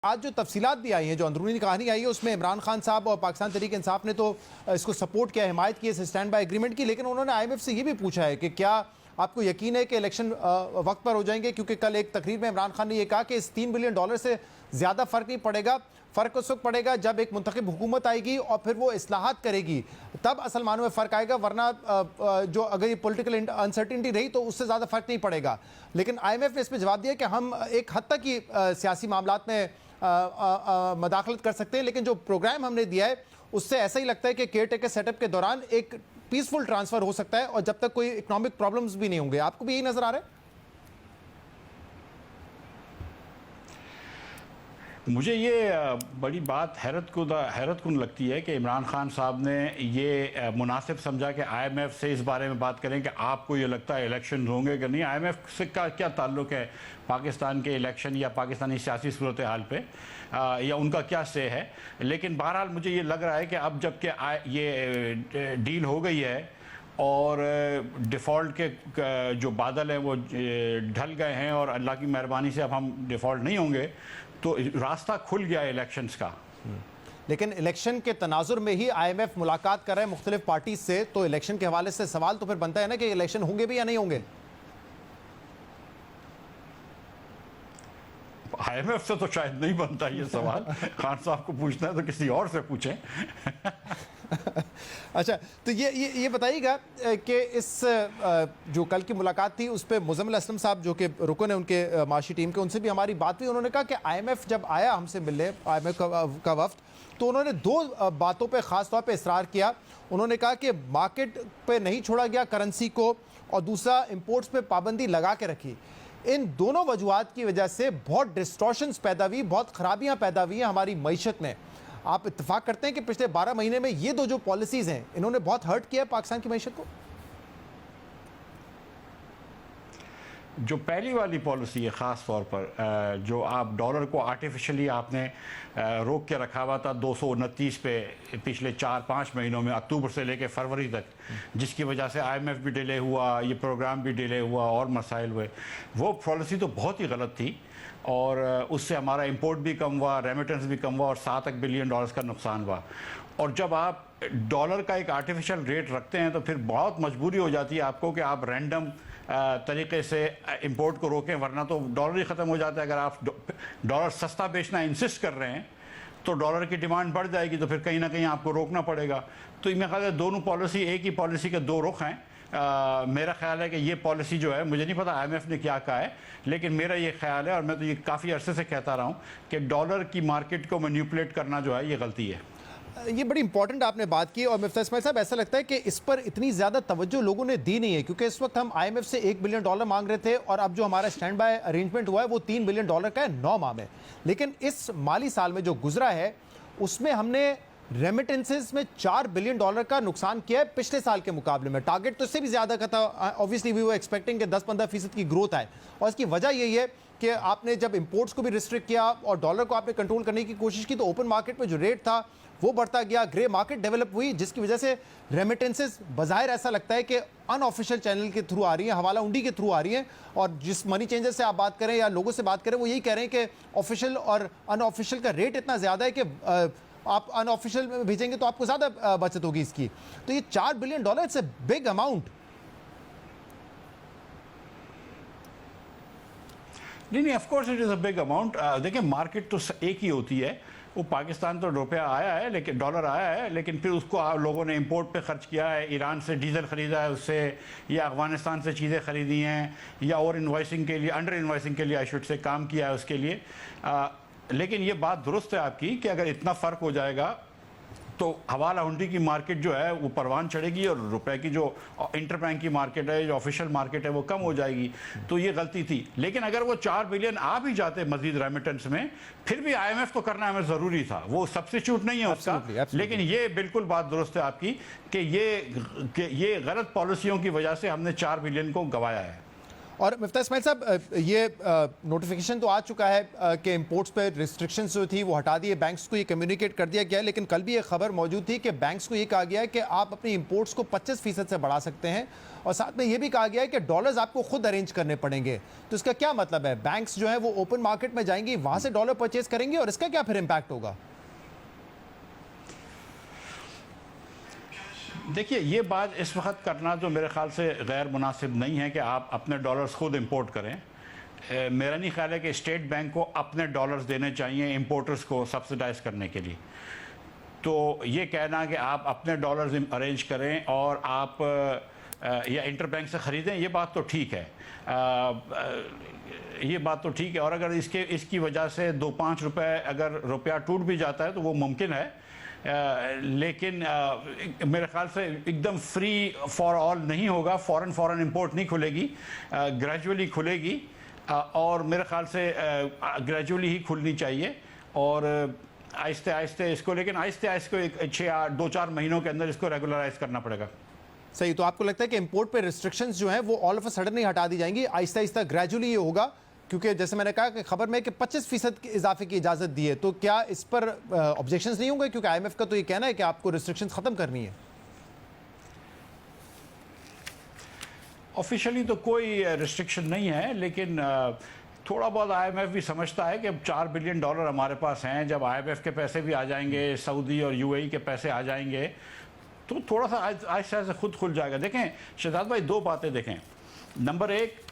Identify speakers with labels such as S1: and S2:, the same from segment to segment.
S1: आज जो तफसीलात भी आई हैं, जो अंदरूनी कहानी आई है, उसमें इमरान खान साहब और पाकिस्तान तहरीक इंसाफ ने तो इसको सपोर्ट किया, हिमायत की, इस स्टैंड बाय एग्रीमेंट की, लेकिन उन्होंने IMF से ये भी पूछा है कि क्या आपको यकीन है कि इलेक्शन वक्त पर हो जाएंगे, क्योंकि कल एक तकरीर में इमरान खान ने यह कहा कि इस $3 बिलियन से ज़्यादा फ़र्क नहीं पड़ेगा, फ़र्क उस वक्त पड़ेगा जब एक मुंतखब हुकूमत आएगी और फिर वो इस्लाहात करेगी, तब असल मानों में फ़र्क आएगा, वरना जो अगर ये पॉलिटिकल अनसर्टिनिटी रही तो उससे ज़्यादा फ़र्क नहीं पड़ेगा। लेकिन IMF ने इस पर जवाब दिया कि हम एक हद तक ही सियासी मामलात में मदाखलत कर सकते हैं, लेकिन जो प्रोग्राम हमने दिया है उससे ऐसा ही लगता है कि केयर टेकर सेटअप के दौरान एक पीसफुल ट्रांसफर हो सकता है और जब तक कोई इकोनॉमिक प्रॉब्लम्स भी नहीं होंगे। आपको भी यही नजर आ रहा है?
S2: मुझे ये बड़ी बात हैरतकुन लगती है कि इमरान खान साहब ने ये मुनासिब समझा कि IMF से इस बारे में बात करें कि आपको ये लगता है इलेक्शन होंगे कि नहीं। IMF से का क्या ताल्लुक है पाकिस्तान के इलेक्शन या पाकिस्तानी सियासी सूरत हाल पे, या उनका क्या से है। लेकिन बहरहाल मुझे ये लग रहा है कि अब जबकि ये डील हो गई है और डिफ़ॉल्ट के जो बादल हैं वो ढल गए हैं और अल्लाह की मेहरबानी से अब हम डिफ़ॉल्ट नहीं होंगे, तो रास्ता खुल गया इलेक्शंस का।
S1: लेकिन इलेक्शन के तनाजुर में ही IMF मुलाकात कर रहे हैं मुख्तलिफ पार्टी से, तो इलेक्शन के हवाले से सवाल तो फिर बनता है ना कि इलेक्शन होंगे भी या नहीं होंगे।
S2: IMF से तो शायद नहीं बनता ये सवाल। खान साहब को पूछना है तो किसी और से पूछें।
S1: अच्छा, तो ये बताइएगा कि इस जो कल की मुलाकात थी उस पर मुज़म्मिल असलम साहब जो कि रुकन है उनके माशी टीम के, उनसे भी हमारी बात हुई। उन्होंने कहा कि IMF जब आया हमसे मिलने, IMF का वफ्द, तो उन्होंने दो बातों पे ख़ास तौर पे इसरार किया। उन्होंने कहा कि मार्केट पे नहीं छोड़ा गया करेंसी को, और दूसरा इंपोर्ट्स पे पाबंदी लगा के रखी। इन दोनों वजूहात की वजह से बहुत डिस्टॉर्शंस पैदा हुई, बहुत खराबियाँ पैदा हुई हैं हमारी मईशत में। आप इत्तेफाक करते हैं कि पिछले 12 महीने में ये दो जो पॉलिसीज़ हैं इन्होंने बहुत हर्ट किया है पाकिस्तान की मईशत को?
S2: जो पहली वाली पॉलिसी है ख़ास तौर पर, जो आप डॉलर को आर्टिफिशियली आपने रोक के रखा हुआ था 229 पे पिछले 4-5 महीनों में, अक्टूबर से लेकर फरवरी तक, जिसकी वजह से IMF भी डिले हुआ, ये प्रोग्राम भी डिले हुआ और मसाइल हुए, वो पॉलिसी तो बहुत ही गलत थी और उससे हमारा इंपोर्ट भी कम हुआ, रेमिटेंस भी कम हुआ और $7 बिलियन का नुकसान हुआ। और जब आप डॉलर का एक आर्टिफिशियल रेट रखते हैं तो फिर बहुत मजबूरी हो जाती है आपको कि आप रैंडम तरीके से इंपोर्ट को रोकें, वरना तो डॉलर ही ख़त्म हो जाता है। अगर आप डॉलर सस्ता बेचना इंसिस्ट कर रहे हैं तो डॉलर की डिमांड बढ़ जाएगी, तो फिर कहीं ना कहीं आपको रोकना पड़ेगा। तो मेरा ख्याल है दोनों पॉलिसी, एक ही पॉलिसी के दो रुख हैं। मेरा ख्याल है कि ये पॉलिसी जो है, मुझे नहीं पता IMF ने क्या कहा है, लेकिन मेरा ये ख्याल है और मैं तो ये काफ़ी अरसे से कहता रहा हूँ कि डॉलर की मार्केट को मैनिपुलेट करना जो है ये गलती है।
S1: ये बड़ी इंपॉर्टेंट आपने बात की, और मिफ्ता इस्माइल साहब ऐसा लगता है कि इस पर इतनी ज़्यादा तवज्जो लोगों ने दी नहीं है, क्योंकि इस वक्त हम IMF से $1 बिलियन मांग रहे थे और अब जो हमारा स्टैंड बाय अरेंजमेंट हुआ है वो $3 बिलियन का है 9 माह में। लेकिन इस माली साल में जो गुजरा है उसमें हमने रेमिटेंसेस में $4 बिलियन का नुकसान किया है पिछले साल के मुकाबले में। टारगेट तो इससे भी ज़्यादा का था, ऑब्वियसली वी वर एक्सपेक्टिंग कि 10-15% की ग्रोथ आए, और इसकी वजह यही है कि आपने जब इंपोर्ट्स को भी रिस्ट्रिक्ट किया और डॉलर को आपने कंट्रोल करने की कोशिश की, तो ओपन मार्केट में जो रेट था वो बढ़ता गया, ग्रे मार्केट डेवलप हुई, जिसकी वजह से रेमिटेंसेस बज़ाहिर ऐसा लगता है कि अनऑफिशियल चैनल के थ्रू आ रही हैं, हवाला उंडी के थ्रू आ रही हैं। और जिस मनी चेंजर से आप बात करें या लोगों से बात करें, वो यही कह रहे हैं कि ऑफिशियल और अनऑफिशियल का रेट इतना ज़्यादा है कि आप अनऑफिशियल में भेजेंगे तो आपको ज़्यादा बचत होगी इसकी। तो ये $4 billion it's a big amount.
S2: नहीं, of course it is a big amount. देखिए, मार्केट तो एक ही होती है। वो पाकिस्तान तो रुपया आया है, लेकिन डॉलर आया है, लेकिन फिर उसको लोगों ने इंपोर्ट पे खर्च किया है। ईरान से डीजल ख़रीदा है उससे, या अफगानिस्तान से चीज़ें ख़रीदी हैं, या और इन्वॉइसिंग के लिए, अंडर इन्वॉइसिंग के लिए आई शुड से काम किया है उसके लिए। लेकिन ये बात दुरुस्त है आपकी कि अगर इतना फ़र्क हो जाएगा तो हवाला हुंडी की मार्केट जो है वो परवान चढ़ेगी और रुपए की जो इंटरबैंक की मार्केट है, जो ऑफिशियल मार्केट है, वो कम हो जाएगी। तो ये गलती थी। लेकिन अगर वो $4 बिलियन आ भी जाते मजीद रेमिटेंस में, फिर भी IMF तो करना हमें ज़रूरी था, वो सब्स्टिट्यूट नहीं है उसका। लेकिन ये बिल्कुल बात दुरुस्त है आपकी कि ये गलत पॉलिसियों की वजह से हमने $4 बिलियन को गंवाया है।
S1: और मिफ्ता इस्माइल साहब, ये नोटिफिकेशन तो आ चुका है कि इंपोर्ट्स पे रिस्ट्रिक्शंस जो थी वो हटा दिए, बैंक्स को ये कम्युनिकेट कर दिया गया है, लेकिन कल भी एक खबर मौजूद थी कि बैंक्स को ये कहा गया है कि आप अपनी इंपोर्ट्स को 25% से बढ़ा सकते हैं, और साथ में ये भी कहा गया है कि डॉलर्स आपको खुद अरेंज करने पड़ेंगे। तो इसका क्या मतलब है? बैंक्स जो है वो ओपन मार्केट में जाएंगी, वहां से डॉलर परचेज करेंगे, और इसका क्या फिर इम्पैक्ट होगा?
S2: देखिए, ये बात इस वक्त करना जो मेरे ख्याल से गैर मुनासिब नहीं है कि आप अपने डॉलर्स खुद इंपोर्ट करें। मेरा नहीं ख्याल है कि स्टेट बैंक को अपने डॉलर्स देने चाहिए इंपोर्टर्स को सब्सिडाइज करने के लिए। तो ये कहना कि आप अपने डॉलर्स अरेंज करें और आप या इंटर बैंक से ख़रीदें, ये बात तो ठीक है। ये बात तो ठीक है, और अगर इसकी वजह से 2-5 रुपए अगर रुपया टूट भी जाता है तो वो मुमकिन है। लेकिन मेरे ख्याल से एकदम फ्री फॉर ऑल नहीं होगा। फॉरेन इंपोर्ट नहीं खुलेगी, ग्रेजुअली खुलेगी, और मेरे ख्याल से ग्रेजुअली ही खुलनी चाहिए, और आहिस्ते आहिस्ते इसको, लेकिन आहिस्ते आहिस्ते 2-4 महीनों के अंदर इसको रेगुलराइज करना पड़ेगा।
S1: सही। तो आपको लगता है कि इंपोर्ट पे रिस्ट्रिक्शंस जो हैं वो ऑल ऑफ अ सडन नहीं हटा दी जाएंगी, आहिस्ता आहिस्ता ग्रेजुअली ये होगा? क्योंकि जैसे मैंने कहा कि खबर में कि 25% के इजाफे की इजाज़त दी है, तो क्या इस पर ऑब्जेक्शंस नहीं होंगे? क्योंकि आईएमएफ का तो ये कहना है कि आपको रिस्ट्रिक्शंस ख़त्म करनी है।
S2: ऑफिशियली तो कोई रिस्ट्रिक्शन नहीं है, लेकिन थोड़ा बहुत आईएमएफ भी समझता है कि अब $4 बिलियन हमारे पास हैं। जब आईएमएफ के पैसे भी आ जाएंगे, सऊदी और यूएई के पैसे आ जाएंगे, तो थोड़ा सा आहिस्ता आहिस्ता खुद खुल जाएगा। देखें शहजाद भाई, 2 बातें देखें। नंबर 1,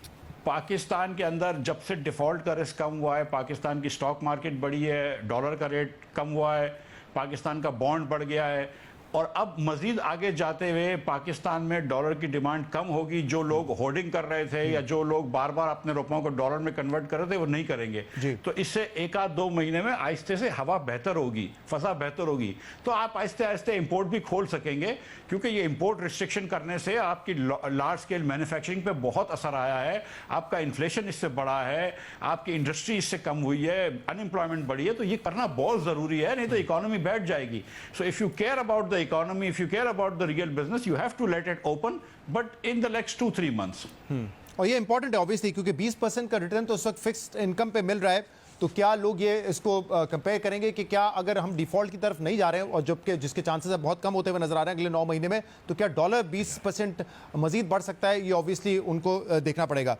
S2: पाकिस्तान के अंदर जब से डिफ़ॉल्ट का रिस्क कम हुआ है, पाकिस्तान की स्टॉक मार्केट बढ़ी है, डॉलर का रेट कम हुआ है, पाकिस्तान का बॉन्ड बढ़ गया है, और अब मज़ीद आगे जाते हुए पाकिस्तान में डॉलर की डिमांड कम होगी। जो लोग होर्डिंग कर रहे थे या जो लोग बार बार अपने रुपयों को डॉलर में कन्वर्ट कर रहे थे, वो नहीं करेंगे। तो इससे 1-2 महीने में आहिस्ते से हवा बेहतर होगी, फसा बेहतर होगी, तो आप आहिस्ते आहिस्ते इंपोर्ट भी खोल सकेंगे। क्योंकि ये इंपोर्ट रिस्ट्रिक्शन करने से आपकी लार्ज स्केल मैन्युफैक्चरिंग पे बहुत असर आया है, आपका इन्फ्लेशन इससे बढ़ा है, आपकी इंडस्ट्री इससे कम हुई है, अनएम्प्लॉयमेंट बढ़ी है। तो ये करना बहुत ज़रूरी है, नहीं तो इकोनॉमी बैठ जाएगी। So if you care about the economy, if you care about the real business, you have to let it open, but in the next 2-3 months.
S1: और ये इंपॉर्टेंट है ऑब्वियसली, क्योंकि 20% का रिटर्न तो उस वक्त फिक्स्ड इनकम पे मिल रहा है। तो क्या लोग ये इसको कंपेयर करेंगे कि क्या अगर हम डिफॉल्ट की तरफ नहीं जा रहे हैं, और जबकि जिसके चांसेस बहुत कम होते हुए नजर आ रहे हैं अगले 9 महीने में, तो क्या डॉलर 20% मजीद बढ़ सकता है? ये ऑब्वियसली उनको देखना पड़ेगा।